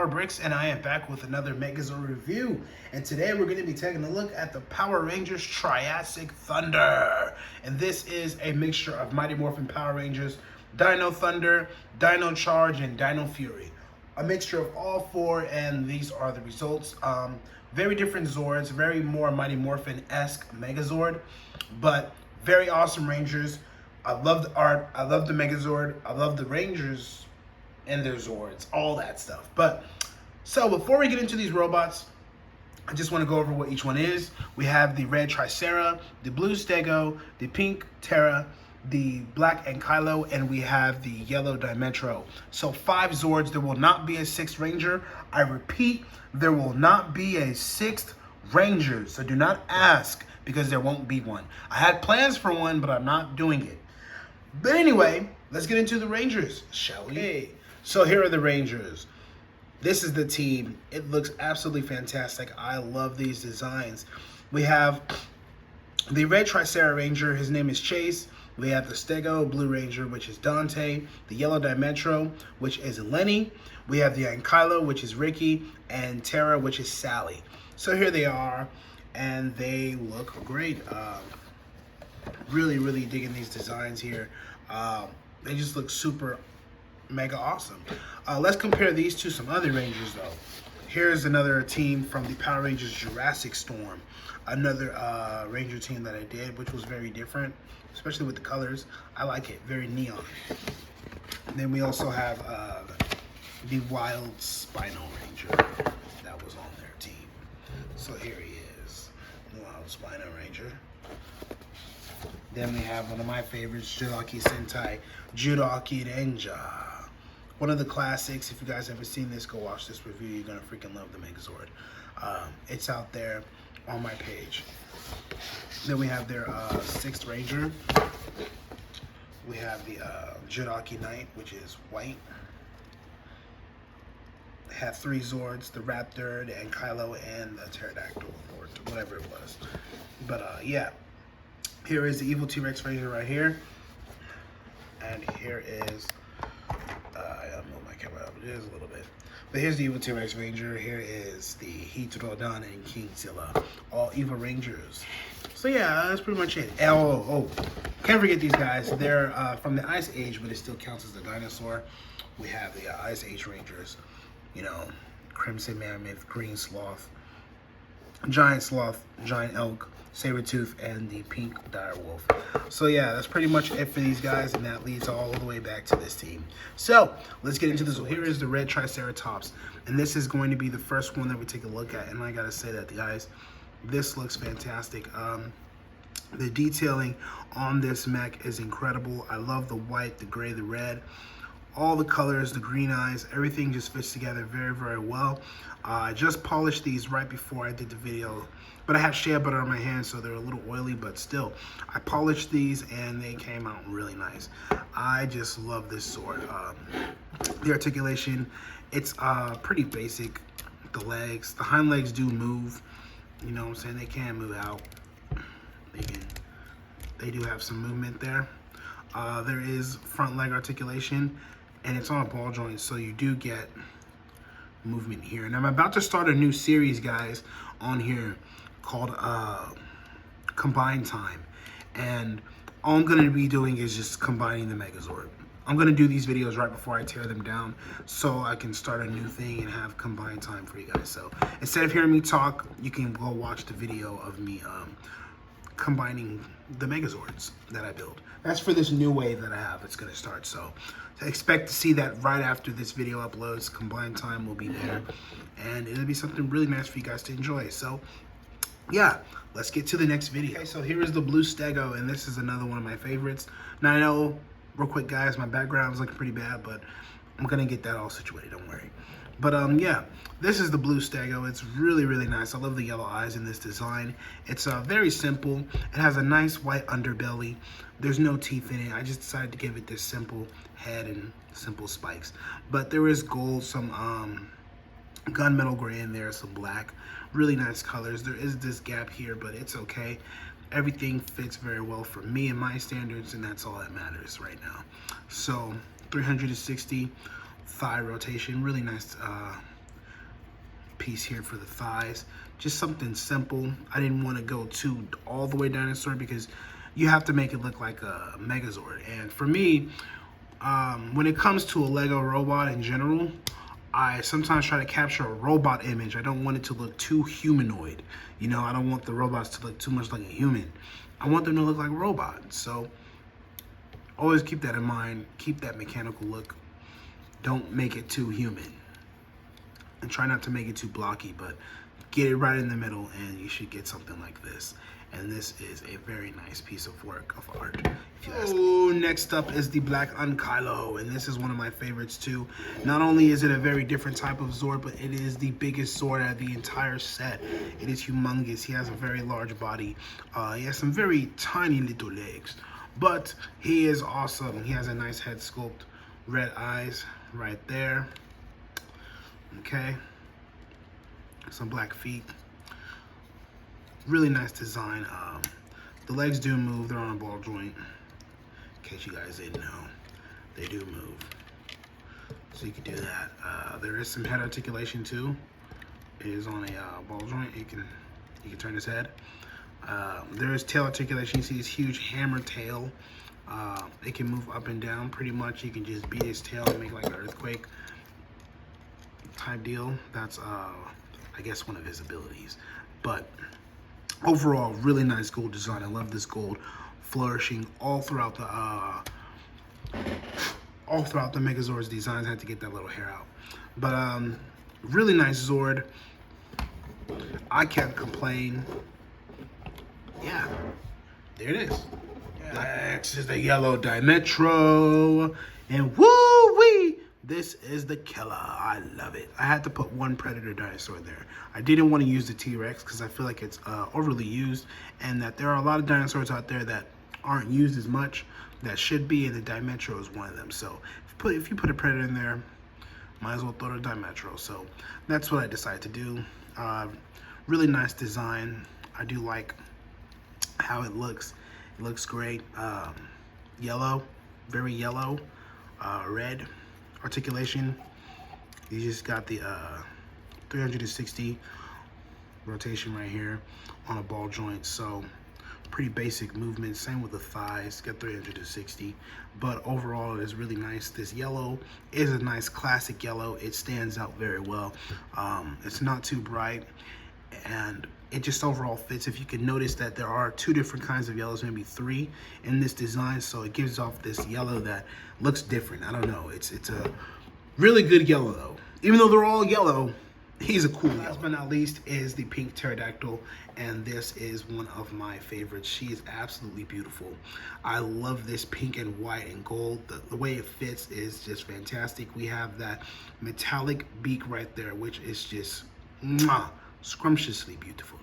Power Bricks, and I am back with another Megazord review. And today we're going to be taking a look at the Power Rangers Triassic Thunder. And this is a mixture of Mighty Morphin Power Rangers, Dino Thunder, Dino Charge, and Dino Fury. A mixture of all four, and these are the results. Very different Zords, very more Mighty Morphin-esque Megazord, but very awesome Rangers. I love the art, I love the Megazord, I love the Rangers and their Zords, all that stuff. But so before we get into these robots, I just want to go over what each one is. We have the red Tricera, the blue Stego, the pink Terra, the black Ankylo, and we have the yellow Dimetro. So 5 Zords. There will not be a 6th Ranger. I repeat, there will not be a 6th Ranger. So do not ask, because there won't be one. I had plans for one, but I'm not doing it. But anyway, let's get into the Rangers, shall we? Okay. So here are the Rangers. This is the team. It looks absolutely fantastic. I love these designs. We have the red Tricera Ranger. His name is Chase. We have the Stego Blue Ranger, which is Dante. The yellow Dimetro, which is Lenny. We have the Ankylo, which is Ricky. And Terra, which is Sally. So here they are, and they look great. Really, really digging these designs here. They just look super mega awesome. Let's compare these to some other Rangers though. Here's another team from the Power Rangers Jurassic Storm. Another Ranger team that I did, which was very different, especially with the colors. I like it, very neon. And then we also have the Wild Spino Ranger that was on their team. So here he is, the Wild Spino Ranger. Then we have one of my favorites, Judaki Sentai, Judaki Renja. One of the classics. If you guys ever seen this, go watch this review. You're gonna freaking love the Megazord. It's out there on my page. Then we have their 6th Ranger. We have the Judaki Knight, which is white. They have 3 Zords, the Raptor, the Ankylo, and the Pterodactyl, or whatever it was. But yeah. Here is the Evil T-Rex Ranger right here. And here is, I'll move my camera up just a little bit. But here's the Evil T-Rex Ranger. Here is the Heterodon and Kingzilla. All Evil Rangers. So yeah, that's pretty much it. Oh, can't forget these guys. They're from the Ice Age, but it still counts as a dinosaur. We have the Ice Age Rangers. You know, Crimson Mammoth, Green Sloth, Giant Sloth, Giant Elk, Sabertooth, and the pink Direwolf. So yeah, that's pretty much it for these guys, and that leads all the way back to this team. So let's get into this. So here is the red Triceratops, and this is going to be the first one that we take a look at. And I gotta say that, guys, this looks fantastic. The detailing on this mech is incredible. I love the white, the gray, the red. All the colors, the green eyes, everything just fits together very, very well. I just polished these right before I did the video, but I have shea butter on my hands, so they're a little oily, but still, I polished these and they came out really nice. I just love this sword. The articulation, it's pretty basic. The legs, the hind legs do move. You know what I'm saying? They can move out. They do have some movement there. There is front leg articulation, and it's on a ball joint, so you do get movement here. And I'm about to start a new series, guys, on here called Combine Time. And all I'm gonna be doing is just combining the Megazord. I'm gonna do these videos right before I tear them down, so I can start a new thing and have Combine Time for you guys. So instead of hearing me talk, you can go watch the video of me combining the Megazords that I build. That's for this new wave that I have. It's gonna start, so expect to see that right after this video uploads. Combine Time will be there, and it'll be something really nice for you guys to enjoy. So yeah, let's get to the next video. Okay, so here is the blue Stego, and this is another one of my favorites. Now I know, real quick guys, my background is looking pretty bad, but I'm gonna get that all situated, don't worry. But yeah, this is the blue Stego. It's really, really nice. I love the yellow eyes in this design. It's very simple. It has a nice white underbelly. There's no teeth in it. I just decided to give it this simple head and simple spikes. But there is gold, some gunmetal gray in there, some black. Really nice colors. There is this gap here, but it's okay. Everything fits very well for me and my standards, and that's all that matters right now. So 360 thigh rotation, really nice piece here for the thighs. Just something simple. I didn't want to go too all the way dinosaur because you have to make it look like a Megazord. And for me, when it comes to a Lego robot in general, I sometimes try to capture a robot image. I don't want it to look too humanoid. You know, I don't want the robots to look too much like a human. I want them to look like a robot. So always keep that in mind. Keep that mechanical look. Don't make it too human. And try not to make it too blocky, but get it right in the middle and you should get something like this. And this is a very nice piece of work of art, if you ask me. Oh, next up is the Black Unkylo, and this is one of my favorites too. Not only is it a very different type of Zord, but it is the biggest Zord out of the entire set. It is humongous. He has a very large body. He has some very tiny little legs, but he is awesome. He has a nice head sculpt, red eyes right there. Okay, some black feet. Really nice design. The legs do move. They're on a ball joint. In case you guys didn't know, they do move. So you can do that. There is some head articulation too. It is on a ball joint. You can turn his head. There is tail articulation. You see his huge hammer tail. It can move up and down pretty much. You can just beat his tail and make like an earthquake type deal. That's I guess one of his abilities. But overall, really nice gold design. I love this gold flourishing all throughout the Megazord's designs. I had to get that little hair out. But really nice Zord. I can't complain. Yeah, there it is. Next is the yellow Dimetro. And woo-wee! This is the killer. I love it. I had to put one Predator dinosaur there. I didn't want to use the T-Rex because I feel like it's overly used, and that there are a lot of dinosaurs out there that aren't used as much that should be, and the Dimetro is one of them. So if you put a Predator in there, might as well throw the Dimetro. So that's what I decided to do. Really nice design. I do like how it looks. It looks great. Yellow, very yellow, red. Articulation, you just got the 360 rotation right here on a ball joint, so pretty basic movement. Same with the thighs, got 360, but overall it is really nice. This yellow is a nice classic yellow. It stands out very well. It's not too bright, and it just overall fits. If you can notice that there are two different kinds of yellows, maybe three in this design, so it gives off this yellow that looks different. I don't know, it's a really good yellow though. Even though they're all yellow, he's a cool yellow. Last but not least is the pink pterodactyl, and this is one of my favorites. She is absolutely beautiful. I love this pink and white and gold. The way it fits is just fantastic. We have that metallic beak right there, which is just mwah, scrumptiously beautiful.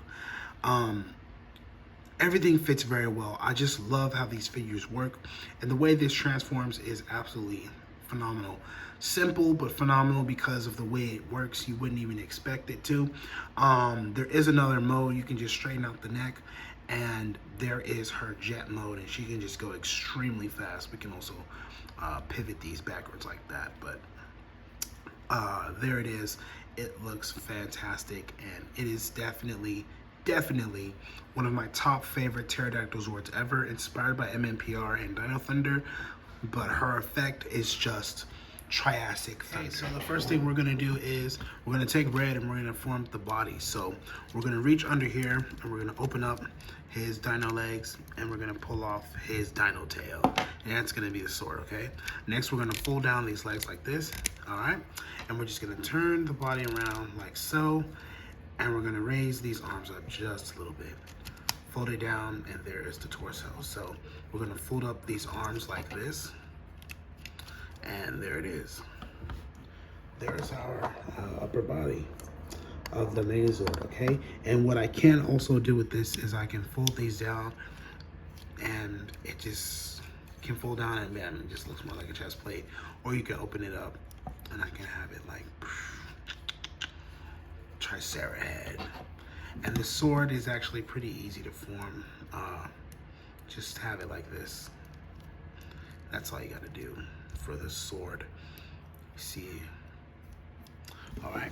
Everything fits very well. I just love how these figures work, and the way this transforms is absolutely phenomenal. Simple but phenomenal because of the way it works. You wouldn't even expect it to. There is another mode. You can just straighten out the neck, and there is her jet mode, and she can just go extremely fast. We can also pivot these backwards like that, but there it is. It looks fantastic, and it is definitely one of my top favorite pterodactyl Zords ever, inspired by MMPR and Dino Thunder, but her effect is just Triassic Thunder. Okay, so the first thing we're gonna do is we're gonna take red and we're gonna form the body. So we're gonna reach under here and we're gonna open up his dino legs and we're gonna pull off his dino tail. And that's gonna be the sword, okay? Next, we're gonna fold down these legs like this, all right? And we're just gonna turn the body around like so, and we're gonna raise these arms up just a little bit. Fold it down, and there is the torso. So we're gonna fold up these arms like this, and there it is. There's our upper body of the Megazord, okay? And what I can also do with this is I can fold these down, and it just can fold down, and man, it just looks more like a chest plate. Or you can open it up, and I can have it like Triceratops head. And the sword is actually pretty easy to form. Just have it like this. That's all you gotta do for the sword. See. All right,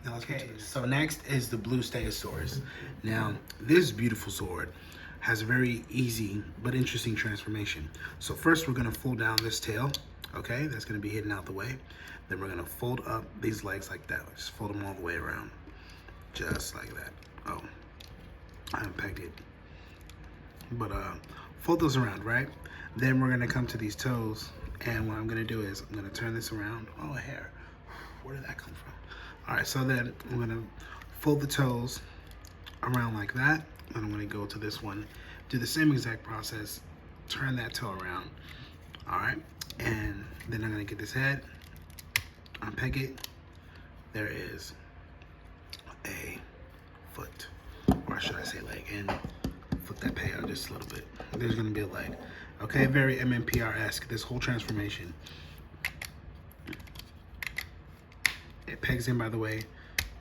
Now let's get to the next. So next is the blue Stegosaurus. Now this beautiful sword has a very easy but interesting transformation. So first we're gonna fold down this tail, okay? That's gonna be hidden out the way. Then we're gonna fold up these legs like that. Just fold them all the way around, just like that. Oh, I haven't pegged it. But fold those around, right? Then we're gonna come to these toes, and what I'm gonna do is I'm gonna turn this around. Oh, a hair. Where did that come from? All right, so then I'm gonna fold the toes around like that. And I'm gonna go to this one, do the same exact process, turn that toe around. All right, and then I'm gonna get this head, unpeg it. There is a foot, or should I say leg, and flip that peg out just a little bit. There's gonna be a leg. Okay, very MMPR-esque, this whole transformation. It pegs in, by the way,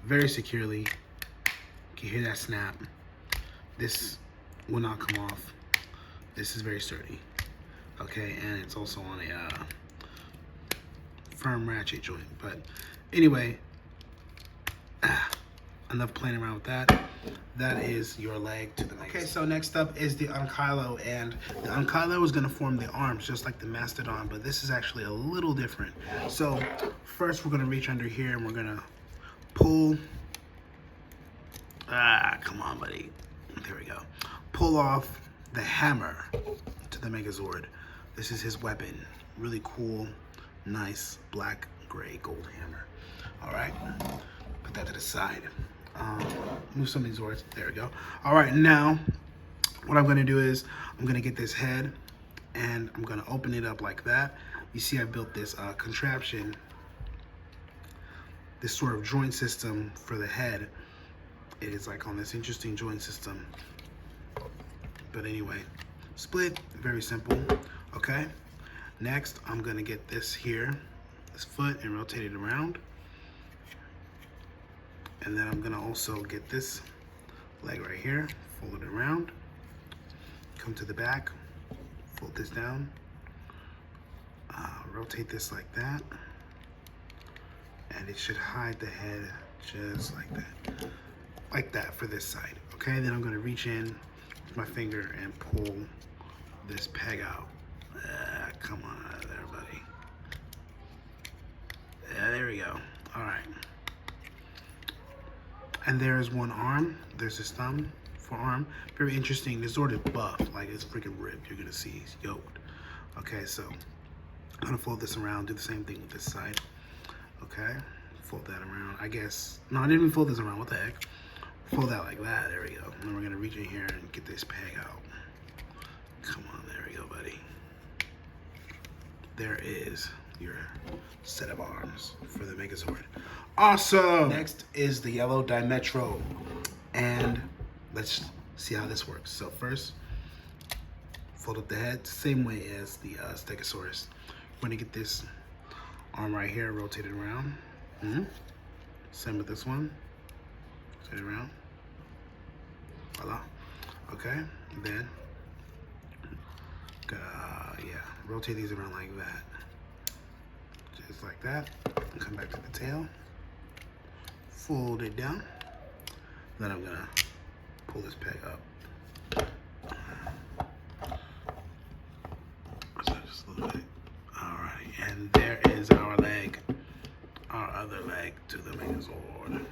very securely. You can hear that snap. This will not come off. This is very sturdy. Okay, and it's also on a firm ratchet joint. But anyway, enough playing around with that. That is your leg to the Megazord. Okay, so next up is the Unkylo, and the Unkylo is gonna form the arms just like the Mastodon, but this is actually a little different. So first we're gonna reach under here and we're gonna pull, come on buddy, there we go. Pull off the hammer to the Megazord. This is his weapon, really cool, nice, black, gray, gold hammer. All right, put that to the side. Move some of these Zords. There we go. All right, now what I'm gonna do is I'm gonna get this head and I'm gonna open it up like that. You see I built this contraption, this sort of joint system for the head. It is like on this interesting joint system. But anyway, split, very simple, okay? Next, I'm gonna get this here, this foot, and rotate it around. And then I'm gonna also get this leg right here, fold it around, come to the back, fold this down, rotate this like that, and it should hide the head just like that for this side, okay? Then I'm gonna reach in with my finger and pull this peg out. Come on out of there, buddy. Yeah, there we go, all right. And there is one arm. There's his thumb, forearm. Very interesting. This Zord is buff, like it's freaking ripped. You're gonna see he's yoked. Okay, so I'm gonna fold this around, do the same thing with this side. Okay, fold that around. I guess, no, I didn't even fold this around, what the heck? Fold that like that, there we go. And then we're gonna reach in here and get this peg out. Come on, there we go, buddy. There is your set of arms for the Megazord. Awesome! Next is the yellow Dimetro, and let's see how this works. So first, fold up the head, same way as the Stegosaurus. We're gonna get this arm right here, rotate it around. Same with this one, rotate it around. Voila. Okay, then, rotate these around like that. Just like that, and come back to the tail, fold it down, then I'm gonna pull this peg up. So just a little bit. All right, and there is our leg, our other leg to the Megazord.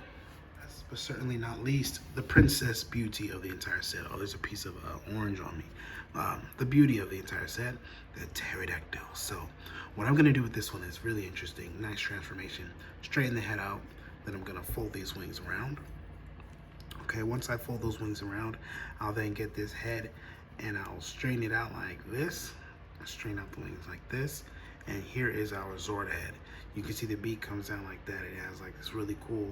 Last but certainly not least, the princess beauty of the entire set. Oh, there's a piece of orange on me. The beauty of the entire set, the pterodactyl. So what I'm gonna do with this one is really interesting. Nice transformation. Straighten the head out, then I'm gonna fold these wings around. Okay, once I fold those wings around, I'll then get this head and I'll straighten it out like this. Straighten out the wings like this. And here is our Zord head. You can see the beak comes down like that. It has like this really cool,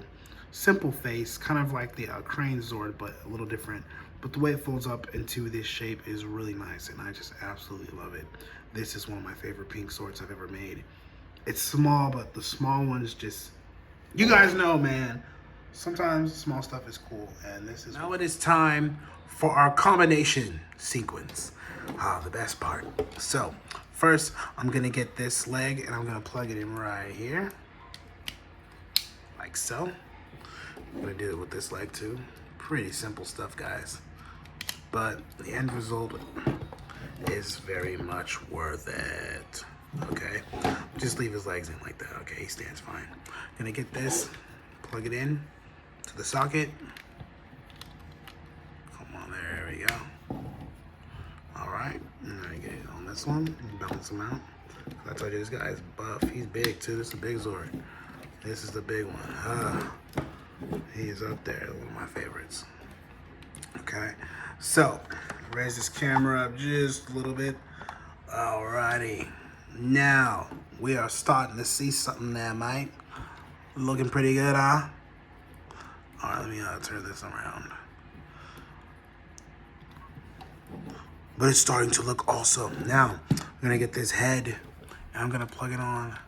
simple face, kind of like the Crane Zord, but a little different. But the way it folds up into this shape is really nice, and I just absolutely love it. This is one of my favorite pink swords I've ever made. It's small, but the small ones just, you guys know, man, sometimes small stuff is cool, and this is. Now it is time for our combination sequence. The best part. So first, I'm gonna get this leg and I'm gonna plug it in right here, like so. I'm gonna do it with this leg too. Pretty simple stuff, guys. But the end result is very much worth it. Okay, just leave his legs in like that. Okay, he stands fine. Gonna get this, plug it in to the socket. Come on, there we go. All right, and then get it on this one, balance him out. I told you this guy is buff. He's big too. This is a big Zord. This is the big one. He's up there, one of my favorites. Okay, so raise this camera up just a little bit. Alrighty. Now, we are starting to see something there, mate. Looking pretty good, huh? All right, let me turn this around. But it's starting to look awesome. Now, I'm gonna get this head, and I'm gonna plug it on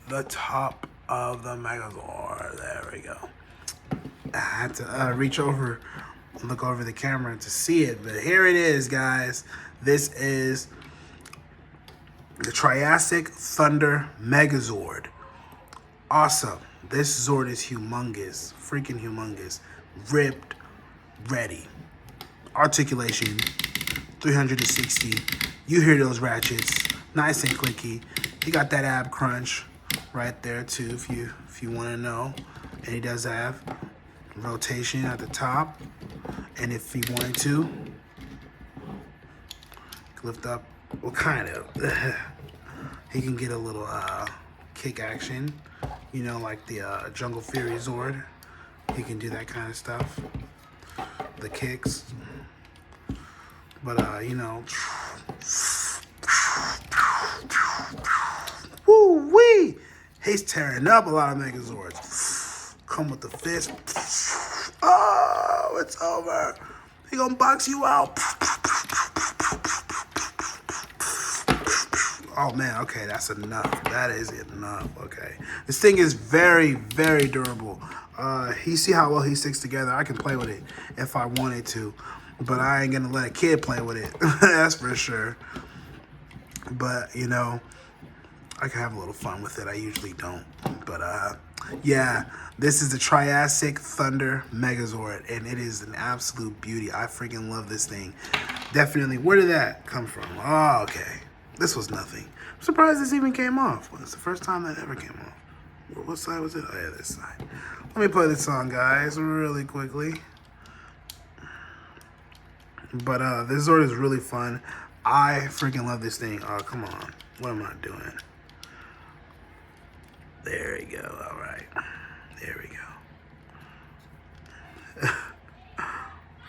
the top of the Megazord. There we go. I had to reach over and look over the camera to see it, but here it is, guys. This is the Triassic Thunder Megazord. Awesome. This Zord is humongous. Freaking humongous. Ripped. Ready. Articulation. 360. You hear those ratchets. Nice and clicky. He got that ab crunch right there too, if you want to know. And he does have rotation at the top. And if he wanted to, lift up. Well, kind of. He can get a little kick action, you know, like the Jungle Fury Zord. He can do that kind of stuff. The kicks. But, you know. Woo-wee! He's tearing up a lot of Megazords. Come with the fist. Oh, it's over. He gonna box you out. Oh man, okay, that's enough. That is enough, okay. This thing is very, very durable. You see how well he sticks together. I can play with it if I wanted to, but I ain't gonna let a kid play with it. That's for sure. But, you know, I can have a little fun with it. I usually don't. But, yeah, this is the Triassic Thunder Megazord, and it is an absolute beauty. I freaking love this thing. Definitely. Where did that come from? Oh, okay. This was nothing. I'm surprised this even came off. Well, it's the first time that ever came off. What side was it? Oh, yeah, this side. Let me play this song, guys, really quickly. But this Zord is really fun. I freaking love this thing. Oh, come on. What am I doing? There we go. All right. There we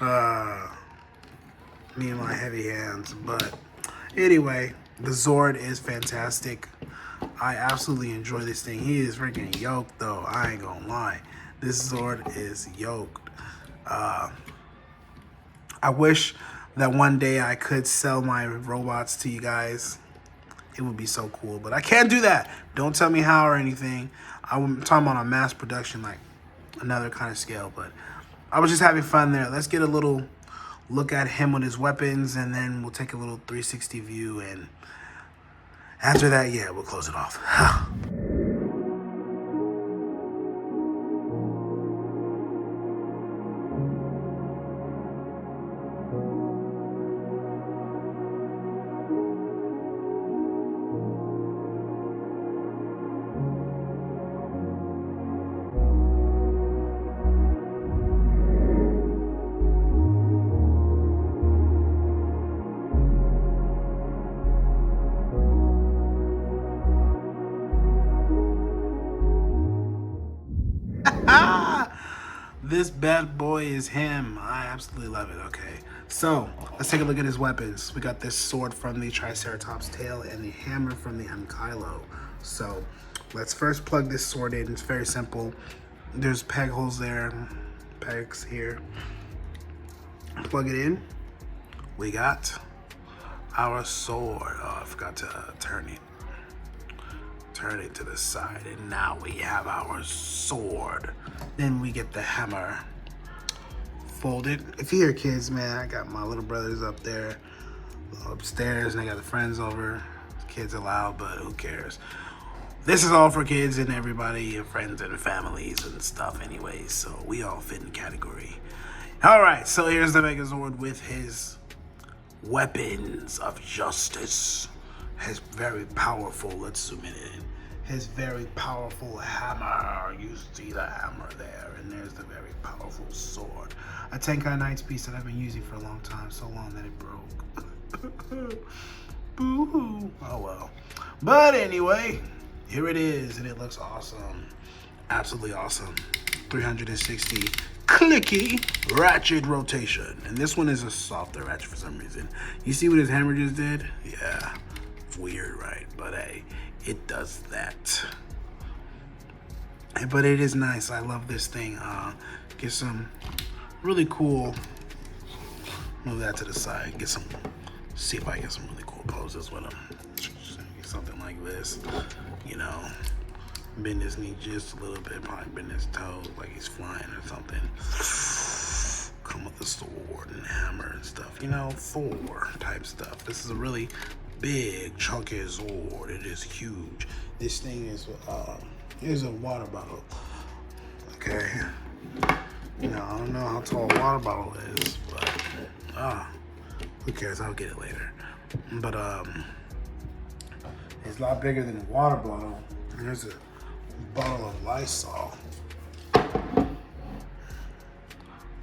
go. Me and my heavy hands. But anyway, the Zord is fantastic. I absolutely enjoy this thing. He is freaking yoked, though. I ain't gonna lie. This Zord is yoked. I wish that one day I could sell my robots to you guys. It would be so cool, but I can't do that. Don't tell me how or anything. I'm talking about a mass production, like another kind of scale, but I was just having fun there. Let's get a little look at him with his weapons, and then we'll take a little 360 view, and after that, yeah, we'll close it off. This bad boy is him. I absolutely love it. Okay, so let's take a look at his weapons. We got this sword from the Triceratops tail and the hammer from the Ankylo. So let's first plug this sword in. It's very simple. There's peg holes there, pegs here. Plug it in. We got our sword. Oh, I forgot to turn it. Turn it to the side, and now we have our sword. Then we get the hammer. Fold it. If you hear kids, man, I got my little brothers up there, upstairs, and I got the friends over. Kids are loud, but who cares? this is all for kids and everybody, and friends and families and stuff anyways, so we all fit in the category. Alright, so here's the Megazord with his weapons of justice. His very powerful, let's zoom in. His very powerful hammer. You see the hammer there, and there's the very powerful sword. A Tenkai Knights piece that I've been using for a long time, so long that it broke. Boo-hoo. Oh well. But anyway, here it is, and it looks awesome. Absolutely awesome. 360 clicky ratchet rotation. And this one is a softer ratchet for some reason. You see what his hammer just did? Yeah. It's weird, right? But hey, it does that. But it is nice. I love this thing. Get some really cool. Move that to the side. Get some. See if I get some really cool poses with him. Something like this, you know. Bend his knee just a little bit, probably bend his toes like he's flying or something. Come with the sword and hammer and stuff, you know, Thor type stuff. This is a really big, chunky sword. It is huge. This thing is, here's a water bottle. Okay. You know, I don't know how tall a water bottle is, but, who cares? I'll get it later. But, it's a lot bigger than a water bottle. And there's a bottle of Lysol.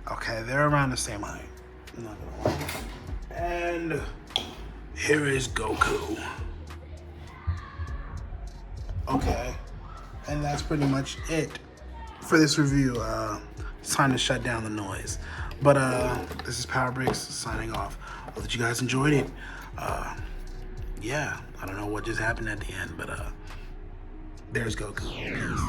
Okay, they're around the same height. I'm not gonna lie. And here is Goku. Okay, and that's pretty much it for this review. It's time to shut down the noise. But this is Power Bricks signing off. Hope that you guys enjoyed it. Yeah, I don't know what just happened at the end, but there's Goku. Peace.